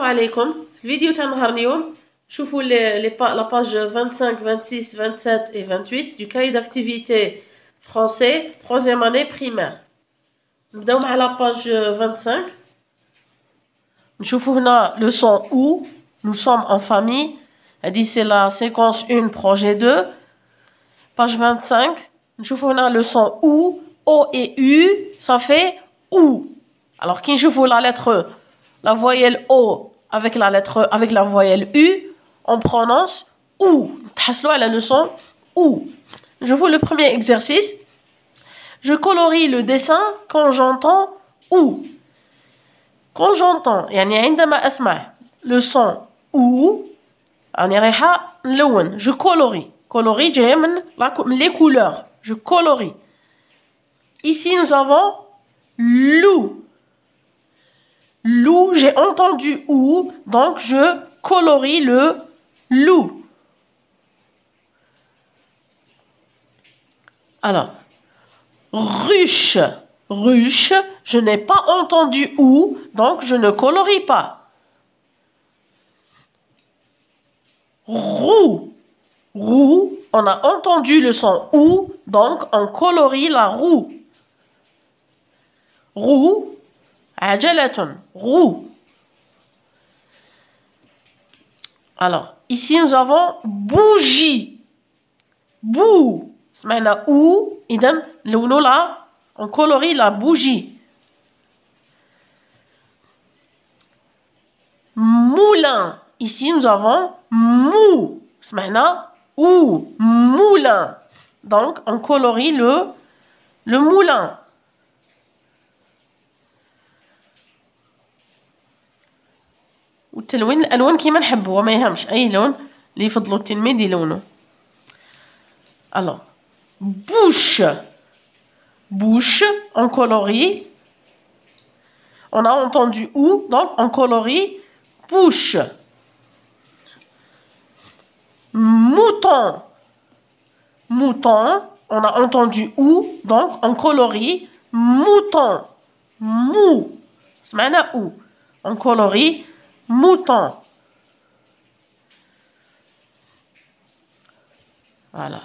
عليكم. في الفيديو تاع نهار اليوم شوفوا la page 25, 26, 27 et 28 du cahier d'activité français 3e année primaire. نبداو مع la page 25. نشوفوا هنا leçon où nous sommes en famille. هذه c'est la séquence 1 projet 2. Page 25. نشوفوا هنا leçon où O et U ça fait ou. Alors كي نشوفوا la lettre la voyelle O avec la voyelle U, on prononce ou. تحصلوا على la leçon ou. Je vous le premier exercice. Je colorie le dessin quand j'entends ou. Quand j'entends يعني عندما أسمع le son ou راني رايحة نلون. Je colorie. Colorie جاية من les couleurs. Je colorie. Ici nous avons loup. Loup, j'ai entendu ou, donc je colorie le loup. Alors, ruche. Ruche, je n'ai pas entendu ou, donc je ne colorie pas. Roue. Roue, on a entendu le son ou, donc on colorie la roue. Roue. عجلة roue. Alors, ici nous avons bougie. Bou. سمعنا ou, إذن لونو là, on colorie la bougie. Moulin. Ici nous avons mou. سمعنا ou, moulin. Donc on colorie le moulin. والتلوين الالوان كيما نحبوا وما يهمش اي لون اللي يفضلوا التلميذ يلونه. Alors bouche. Bouche on colorie. On a entendu ou donc on colorie bouche. Mouton. Mouton on a entendu ou donc on colorie mouton. Mou سمعنا ou on colorie mouton. Voilà.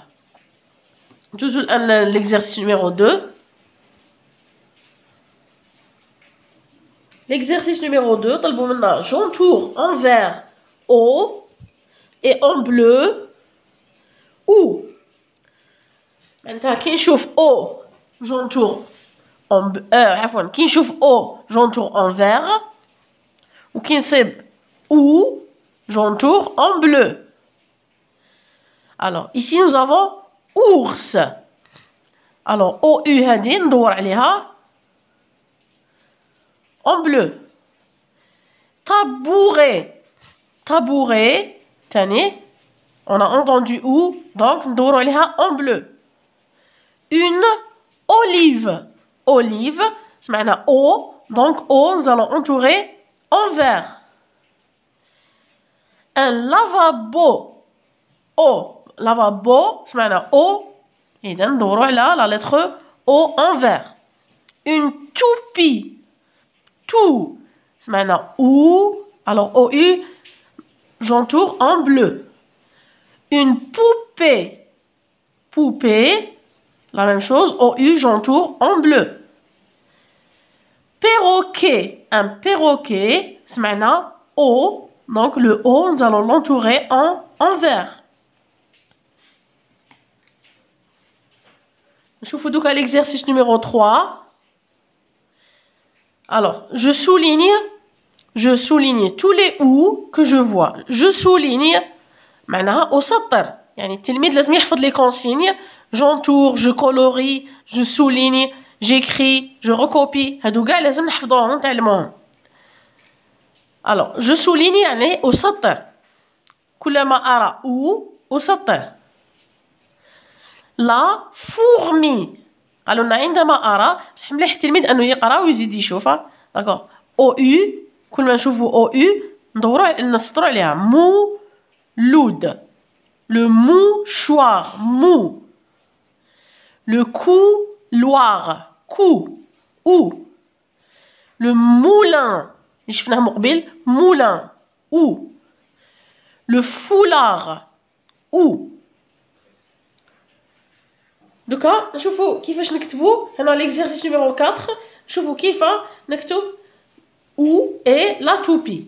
Toujours l'exercice numéro 2. L'exercice numéro 2, j'entoure en vert O et en bleu ou. Maintenant, qui chauffe O, j'entoure en qui chauffe O, j'entoure en vert. Ou qui sait ou, j'entoure en bleu. Alors, ici nous avons ours. Alors, O-U هذه ندور عليها en bleu. Tabouret. Tabouret, تاني, on a entendu ou, donc ندور عليها en bleu. Une olive. Olive, سمعنا O, donc O, nous allons entourer en vert. Un lavabo. O. Lavabo, سمعنا O. إذا ندورو على la lettre O en vert. Une toupie. Tout. سمعنا ou. Alors OU, j'entoure en bleu. Une poupée. Poupée, la même chose. OU, j'entoure en bleu. Perroquet. Un perroquet, سمعنا O, donc le O, nous allons l'entourer en vert. نشوفوا دوكا l'exercice numéro 3. Alors, je souligne tous les ou que je vois. Je souligne معناها أسطر. يعني التلميذ لازم يحفظ les consignes. J'entoure, je colorie, je souligne, j'écris, je recopie. هادو كاع لازم نحفظوهم نتعلموهم. Alors, je souligne يعني أسطر. كلما أرى ou أسطر. La fourmi. قالوا عندما أرى بصح مليح التلميذ أنه يقرأ ويزيد يشوف. داكوغ. أو يو كل ما نشوفوا أو يو ندورو نسطرو عليها. مولود. Le mouchoir. Mou. Le couloir. Cou. Ou. Le moulin. شفناه مقبل moulin ou le foulard ou دوكا نشوفوا كيفاش نكتبوا هنا l'exercice numéro 4 نشوفوا كيف نكتب ou et la toupie.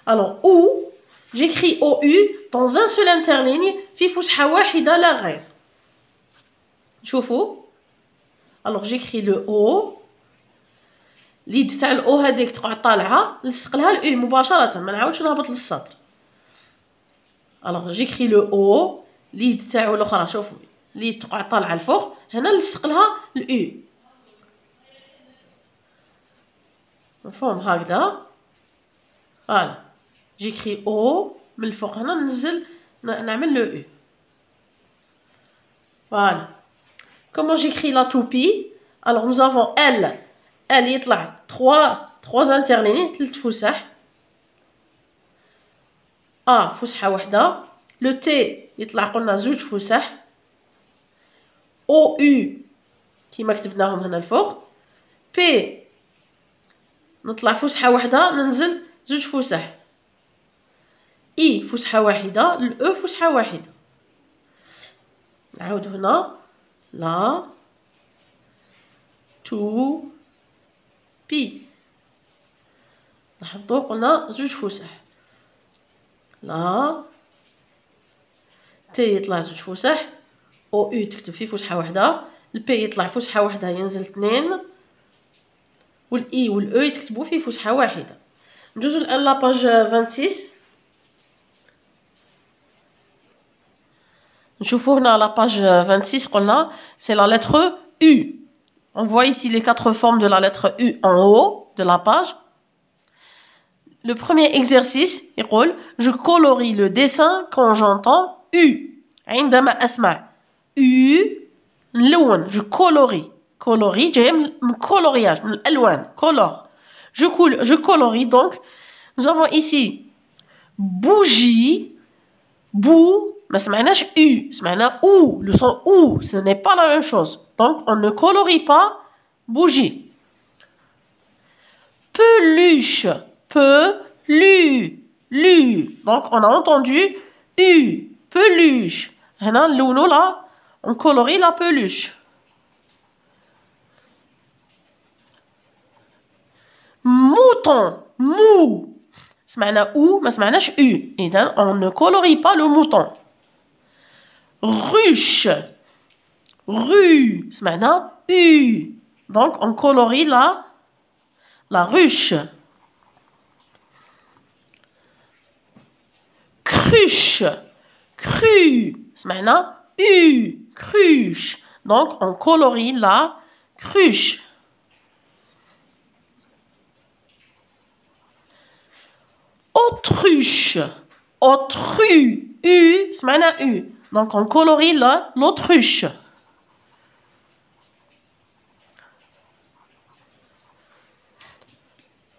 Alors ou j'écris OU dans un seul interligne في فسحة واحدة لا غير. شوفوا. Alors j'écris le O. اليد تاع الأو هذيك تقعد طالعة نلصق لها الأو مباشرة ما نعاودش نهبط للسطر. Alors j'écris le O. اليد تاعو الأخرى شوفوا اليد تقعد طالعة الفوق هنا نلصق لها الأو. مفهوم هكذا. فوالا j'écris O من الفوق هنا ننزل نعمل le U. Voilà. Comment j'écris la toupie? Alors nous avons L. L يطلع 3 interlignes 3 فسح. A فسحة واحدة. Le T يطلع قلنا 2 فسح. O U كيما كتبناهم هنا الفوق. P نطلع فسحة واحدة ننزل 2 فسح. I فسحة واحدة الأو فسحة واحدة. نعاود هنا لا تو بي نحطو قلنا 2 فسح. لا تي يطلع 2 فسح. او يو تكتب في فسحة واحدة. البي يطلع فسحة واحدة ينزل 2 والاي والاو يتكتبوا في فسحة واحدة. ندوزو الآن لاباج 26. نشوفوا هنا la page 26 قلنا c'est la lettre U. On voit ici les 4 formes de la lettre U en haut de la page. Le premier exercice يقول je colorie le dessin quand j'entends U. عندما أسمع U نلون je colorie. colorie جاي من coloriage من الألوان color. Je colorie donc nous avons ici bougie bou. ما سمعناش U, سمعنا OU, le son OU, ce n'est pas la même chose. Donc, on ne colorie pas bougie. Peluche, lu. Donc, on a entendu U, peluche. هنا نلونو là, on colorie la peluche. Mouton, mou. سمعنا OU, ما سمعناش U. إذن, on ne colorie pas le mouton. Ruche, rue, سمعنا U. Donc on colorie la ruche. Cruche, cru, سمعنا U, cruche. Donc on colorie la cruche. Autruche, autru, U, سمعنا U. Donc on colorie l'autruche.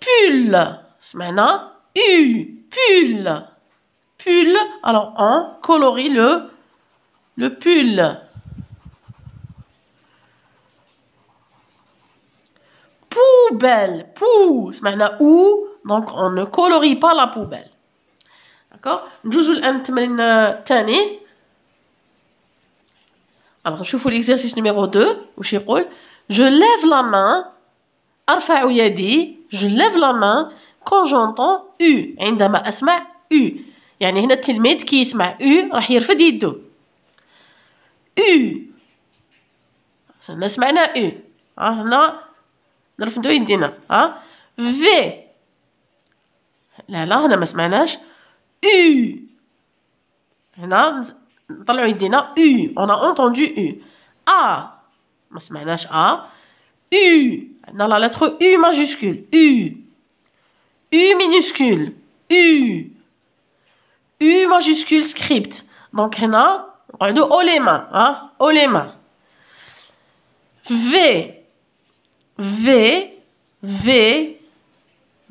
Pull, سمعنا U, pull. Pull, alors on colorie le pull. Poubelle, pou, سمعنا OU, donc on ne colorie pas la poubelle. D'accord? نجوزو الآن التمرين الثاني. Alors, نشوفوا l'exercice numéro 2 وش يقول je lève la main أرفع يدي je lève la main quand j'entends U عندما أسمع U يعني هنا التلميذ كي يسمع U راح يرفد يده U سمعنا U هنا نرفدو يدينا V لا هنا ما سمعناش U هنا نطلعو يدينا U on a entendu U A ما سمعناش A U عندنا la lettre U majuscule U U minuscule U majuscule script donc هنا نقعدو haut les mains haut les mains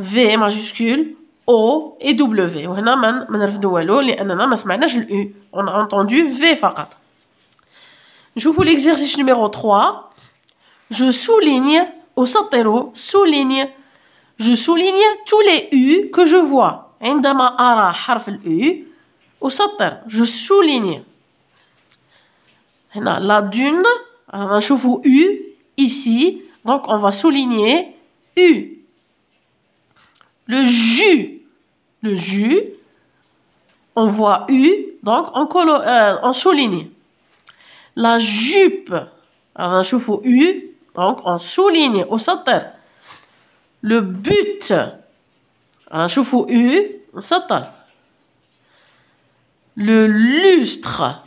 V majuscule O et W وهنا ما نرفدو والو لأننا ما سمعناش الأو on a entendu V فقط. نشوفوا l'exercice numéro 3 je souligne أسطر souligne je souligne tous les U que je vois. عندما أرى حرف الU أسطر. Je souligne. هنا la dune. Alors, نشوفوا U ici. Donc, on va souligner U. Le jus. Le jus. On voit U. Donc, on souligne. La jupe. Alors, نشوفوا U. Donc, on souligne. أسطر. Le but. Alors, نشوفوا U. أسطر. Le lustre.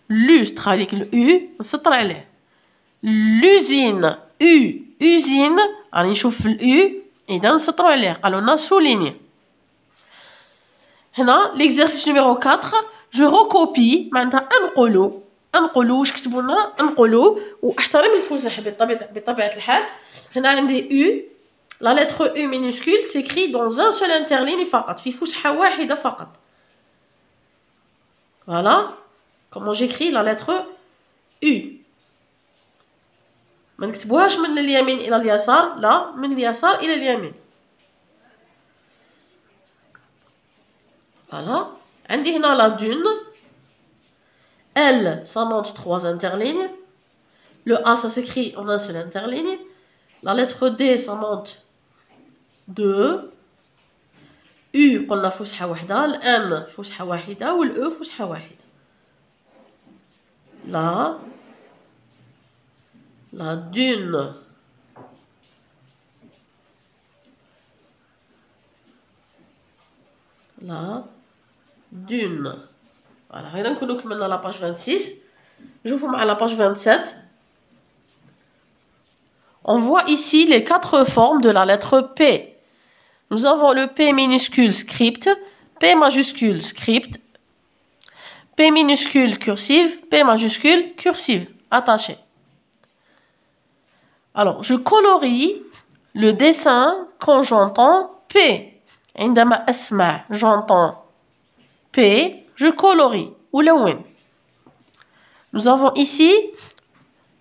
Lustre avec le U. أسطر عليه. L'usine. U. Usine. Alors, نشوف ال U. إذا نسطروا عليه. قالوا لنا souligne. هنا l'exercice numéro 4. Je recopie. معناتها انقلوا واش كتبوا لنا انقلوا واحترم الفسح بطبيعه الحال. هنا عندي U. La lettre U minuscule s'écrit dans un seul interligne فقط. في فسحه واحده فقط. Voilà. Comment j'écris la lettre U. ما نكتبوهاش من اليمين الى اليسار، لا، من اليسار الى اليمين. Voilà. عندي هنا la dune. L, ça monte 3 interlignes. Le A, ça s'écrit en un seul interligne. La lettre D, ça monte 2. U, قلنا فسحة واحدة. ال N, فسحة واحدة. وال E, فسحة واحدة. La dune. La dune. Voilà, هنا نكونوا كملنا la page 26. نشوفوا مع la page 27. On voit ici les 4 formes de la lettre P. Nous avons le P minuscule script, P majuscule script, P minuscule cursive, P majuscule cursive, attaché. Alors, je colorie le dessin quand j'entends P. عندما أسمع j'entends P, je colorie. ولون. Nous avons ici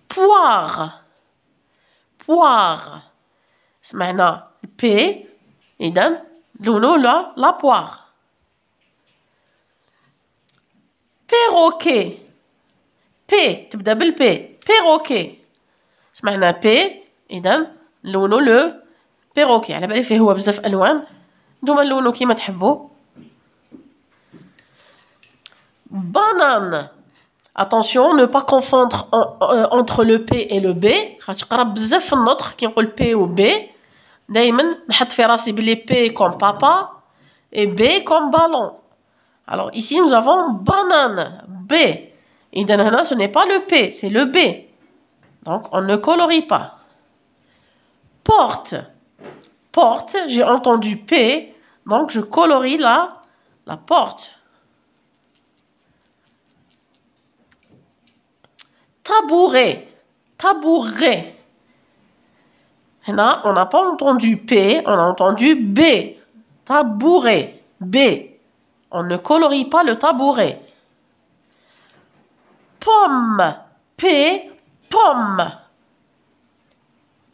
poire. Poire. سمعنا P. إذن لونه la poire. Perroquet. P تبدأ بالبي. Perroquet. سمعنا P. إذن لونه le perroquet. على بالي فيه هو بزاف ألوان. نتوما لونو كيما تحبوا. Banane. Attention, ne pas confondre entre le P et le B. خاطش قراب بزاف في النطق كي نقول P و B. دايما نحط في راسي بلي P comme papa et B comme ballon. Alors ici nous avons banane, B. إذا هنا ce n'est pas le P, c'est le B. Donc on ne colorie pas. Porte. Porte, j'ai entendu P, donc je colorie la porte. Tabouret. Tabouret. Là, on n'a pas entendu P, on a entendu B. Tabouret. B. On ne colorie pas le tabouret. Pomme. P. Pomme.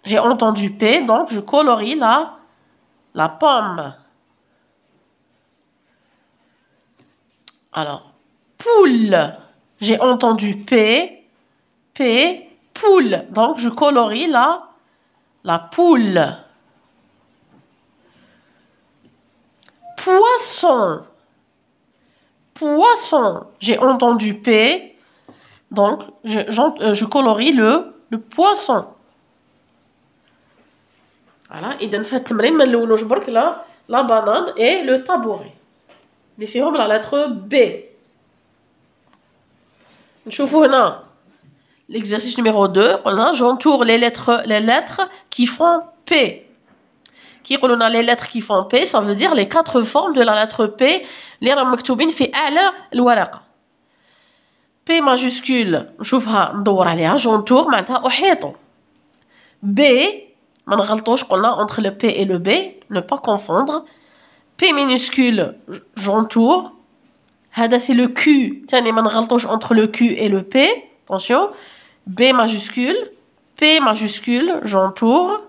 J'ai entendu P, donc je colorie la pomme. Alors, poule. J'ai entendu P, poule. Donc, je colorie la poule. Poisson. Poisson. J'ai entendu P, donc je colorie le poisson. Voilà, إذا في التمرين ما نلونوش برك la banane et le tabouret. اللي فيهم la lettre B. نشوفوا هنا l'exercice numéro 2. قلنا j'entoure les lettres qui font P. كي يقولوا لنا les lettres qui font P, ça veut dire les 4 formes de la lettre P اللي راهم مكتوبين في أعلى الورقة. P majuscule نشوفها ندور عليها j'entoure معناتها أحيط. B ما نغلطوش قلنا entre le P et le B, ne pas confondre. P minuscule j'entoure. هذا c'est le Q. ثاني ما نغلطوش entre le Q et le P. Attention. B majuscule. P majuscule j'entoure.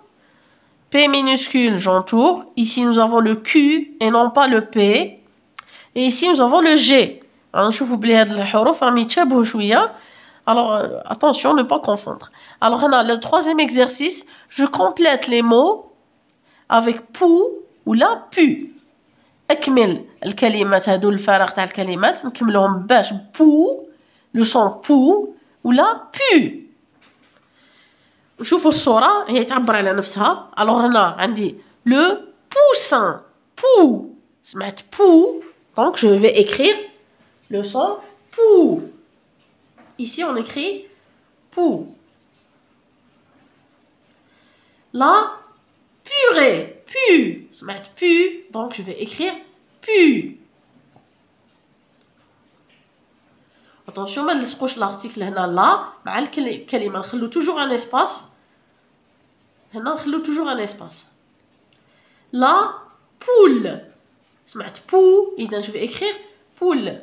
P minuscule, j'entoure. Ici, nous avons le Q et non pas le P. Et ici, nous avons le G. Alors, نشوفوا بلي هاد الحروف راهم يتشابهوا شوية. Alors, attention, ne pas confondre. Alors, on a le troisième exercice. Je complète les mots avec pou ou la pu. أكمل الكلمات هادو الفراغ تاع الكلمات نكملهم باش بو لو سون بو ولا بو. نشوفوا الصورة هي تعبر على نفسها. alors هنا عندي le poussin pou سمعت pou donc je vais écrire le son pou. Ici on écrit pou. La purée pu سمعت pu donc je vais écrire pu. attention ما نلصقوش l'article هنا لا مع الكلمة نخلو toujours un espace. هنا نخلو toujours un espace. La poule سمعت pou إذا je vais écrire poule.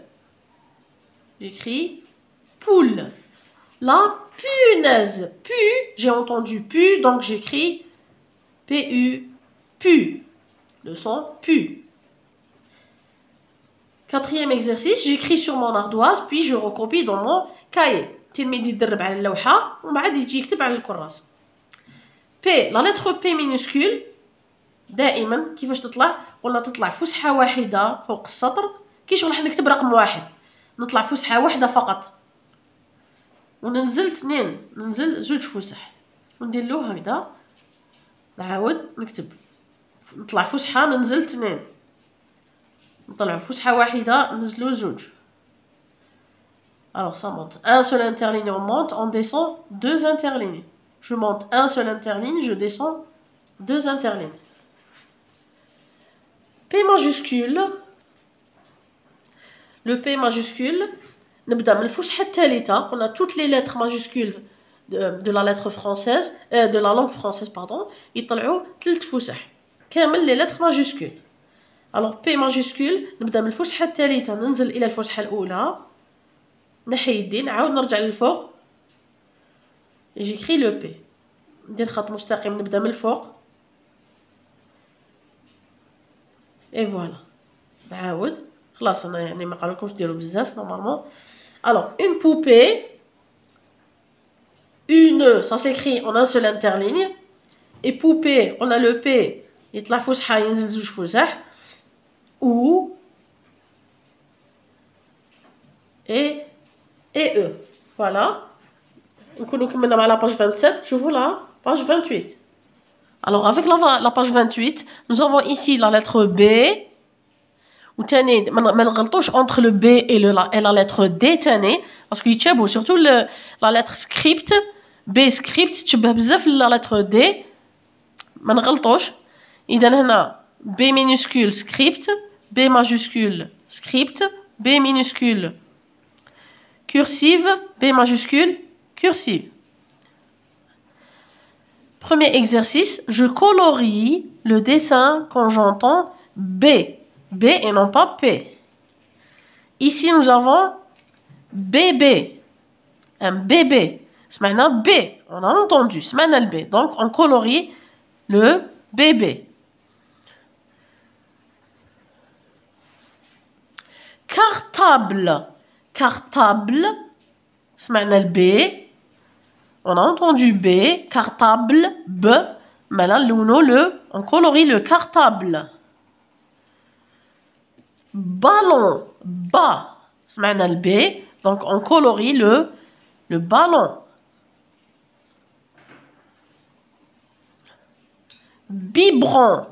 j'écris poule. La punaise pu j'ai entendu pu donc j'écris pu pu. Le son pu. Quatrième exercice, j'écris sur mon ardoise puis je recopie dans mon cahier. التلميذ يدرب على اللوحة ومن بعد يجي يكتب على الكراس. P, la lettre P minuscule دائما كيفاش تطلع؟ قلنا تطلع فسحة واحدة فوق السطر. كي شغل راح نكتب رقم واحد نطلع فسحة واحدة فقط وننزل اثنين ننزل زوج فسح وندير له هكذا نعاود نكتب نطلع فسحة ننزل اثنين نطلع فسحة واحدة ننزلو زوج. alors ça monte un seul interligne on monte on descend deux interlignes. je monte un seul interligne je descends deux interlignes. P majuscule. le P majuscule نبدأ من الفسحة الثالثة. on a toutes les lettres majuscules de la lettre française de la langue française pardon يطلعوا 3 فسح كامل les lettres majuscules. alors P majuscule نبدأ من الفسحة الثالثة ننزل إلى الفسحة الأولى نحي يدي نعاود نرجع للفوق j'écris le P. ندير خط مستقيم نبدأ من الفوق et voilà نعاود خلاص أنا يعني ما قالكمش ديروا بزاف normalement. alors une poupée une ça s'écrit en un seul interligne et poupée on a le P يطلع فسحة ينزل زوج فسح ou et E. voilà. نكونوا كملنا مع la page 27. شوفوا la page 28. alors avec la page 28 nous avons ici la lettre B وتاني ما نغلطوش entre le B et la lettre D تاني parce que يتشابهوا surtout la lettre script B script تشبه بزاف la lettre D ما نغلطوش. إذا هنا B minuscule script B majuscule script B minuscule cursive B majuscule cursive. Premier exercice, je colorie le dessin quand j'entends B. B et non pas P. Ici, nous avons bébé. Un bébé. سمعنا B. On a entendu. سمعنا le B. Donc, on colorie le bébé. Cartable. Cartable. سمعنا le B. On a entendu B. Cartable. B. Maintenant, on colorie le cartable. Ballon. Ba. سمعنا le B. Donc, on colorie le ballon. Biberon.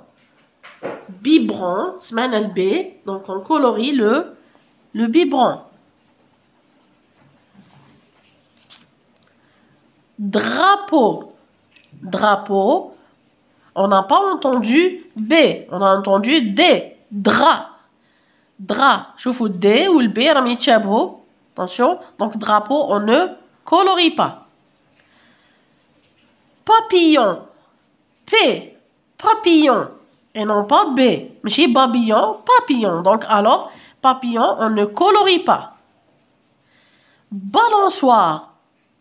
Biberon. سمعنا le B. Donc, on colorie le biberon. Drapeau. Drapeau. On n'a pas entendu B. On a entendu D. Dra. Dra. شوفوا D ou le B راهم يتشابهوا. Attention. Donc drapeau, on ne colorie pas. Papillon. P. Papillon. Et non pas B. ماشي babillon, papillon. Donc alors, papillon, on ne colorie pas. Balançoire.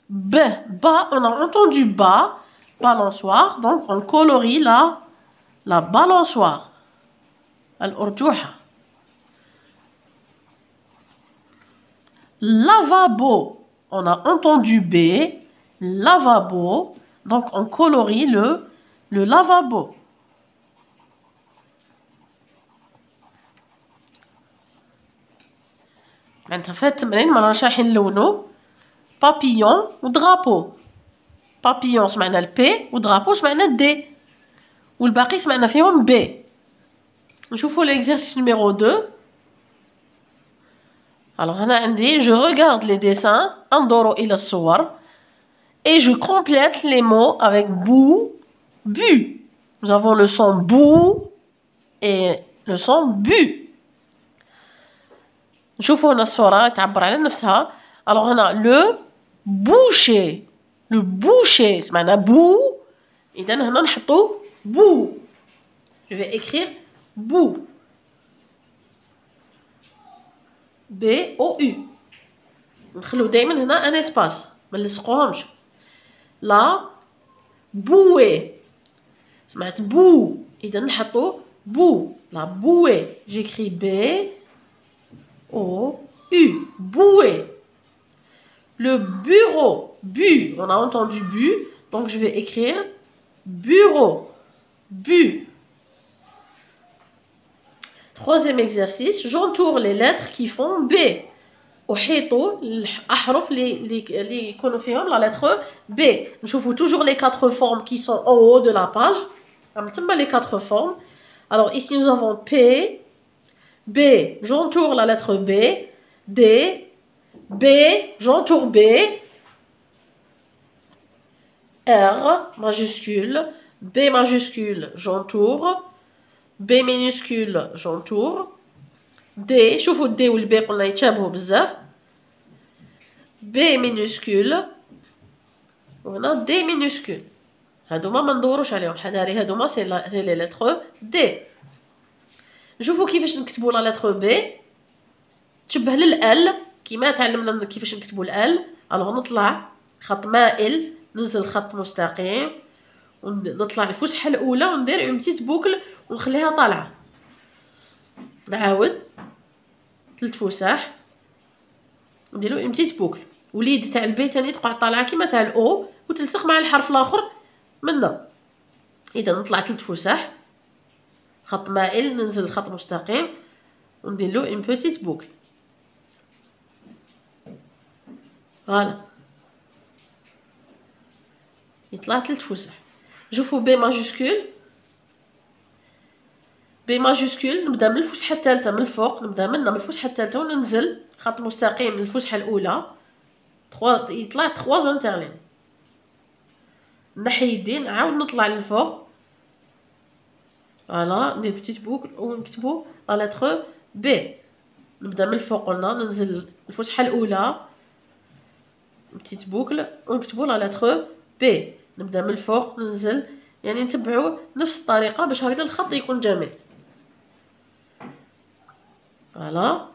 B. Ba, on a entendu bas. Balançoire. Donc on colorie la balançoire الأرجوحة. Lavabo, on a entendu B, lavabo, donc on colorie le lavabo. معناتها في التمرين ما راناش رايحين نلونو بابيون ودرابو. بابيون سمعنا البي ودرابو سمعنا الدي والباقي سمعنا فيهم بي. نشوفوا l'exercice numéro 2. Alors هنا عندي je regarde les dessins انظر إلى الصور et je complète les mots avec bou, bu. Nous avons le son bou et le son bu. نشوفوا هنا الصورة تعبر على نفسها. alors هنا le boucher, le boucher سمعنا بو، إذا هنا نحطو بو. je vais écrire بو B O U. نخلو دائما هنا ان اسباس ما نلصقوهمش. لا بوي سمعت بو، اذا نحطو بو. لا بوي جيكري B O U bouée. Le bureau, bu, on a entendu bu, donc je vais écrire bureau, bu. Troisième exercice, j'entoure les lettres qui font B. أحيط الأحرف اللي يكونوا فيهم la lettre B. نشوفوا toujours les 4 formes qui sont en haut de la page. تما les 4 formes. Alors ici nous avons P, B, j'entoure la lettre B, D, B, j'entoure B, R majuscule, B majuscule, j'entoure, B minuscule, j'entoure, D, شوفوا الدي والبي قلنا يتشابهوا بزاف. B minuscule وهنا دي minuscule. هادوما ما ندوروش عليهم حذاري، هادوما سي لي لتر دي. نشوفوا كيفاش نكتبوا لا لتر بي. تشبه للال كيما تعلمنا كيفاش نكتبوا الال. الوغ نطلع خط مائل، ننزل خط مستقيم ونطلع الفسحه الاولى وندير اون بتيت بوكل ونخليها طالعه. نعاود 3 فسح نديرو اون بتيت بوكل. وليد تاع البي تاني تقع طالعه كيما تاع الاو وتلصق مع الحرف الاخر منا. اذا نطلع 3 فسح خط مائل ننزل خط مستقيم وندير له اون بتيت بوكل. فوالا يطلع 3 فسح. شوفوا بي ماجوسكول، بي ماجوسكول نبدا من الفسحه الثالثه من الفوق، نبدا من الفسحه الثالثه وننزل خط مستقيم من الفسحه الاولى يطلع 3 انترلين. نحي يدي نعاود نطلع للفوق. فوالا ندير بتيت بوكل ونكتبو لا لتر بي. نبدا من الفوق قلنا ننزل الفسحه الاولى بتيت بوكل ونكتبو لا لتر بي. نبدا من الفوق ننزل، يعني نتبعو نفس الطريقه باش هكذا الخط يكون جميل. فوالا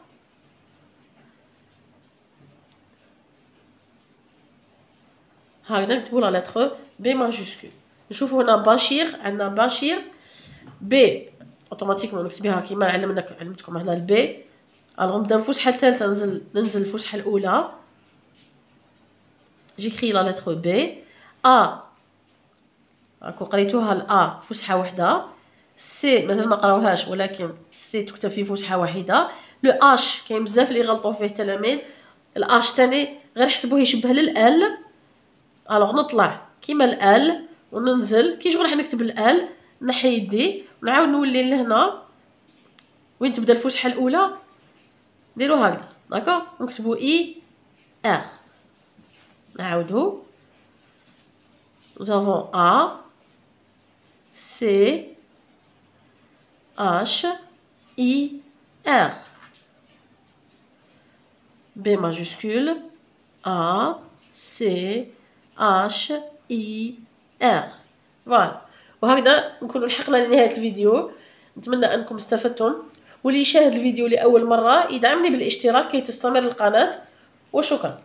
هكذا نكتبو لا لتر بي ماجوسكول. نشوفوا هنا بشير، عندنا بشير بي اوتوماتيكمون نكتبيها كيما علمتكم هنا البي. الوغ نبدا من الفسحه الثالثه ننزل الفسحه الاولى جيكري لا لتر بي. ا راكو قريتوها الأ فسحة وحدة. سي مازال ما قراوهاش ولكن سي تكتب في فسحة واحدة. لو اش كاين بزاف اللي يغلطوا فيه التلاميذ. الاش تاني غير حسبوه يشبه للال. الوغ نطلع كيما الال وننزل كي شغل راح نكتب الال نحي يدي ونعاود نولي لهنا وين تبدا الفسحة الأولى نديرو هكذا داكوغ نكتبو اي ار. نعاودو nous avons A, C, H, I, R. B majuscule, A, C, H, I, R. فوالا وهكذا نكونوا لحقنا لنهاية الفيديو. نتمنى أنكم استفدتم، واللي يشاهد الفيديو لأول مرة يدعمني بالاشتراك كي تستمر القناة، وشكرا.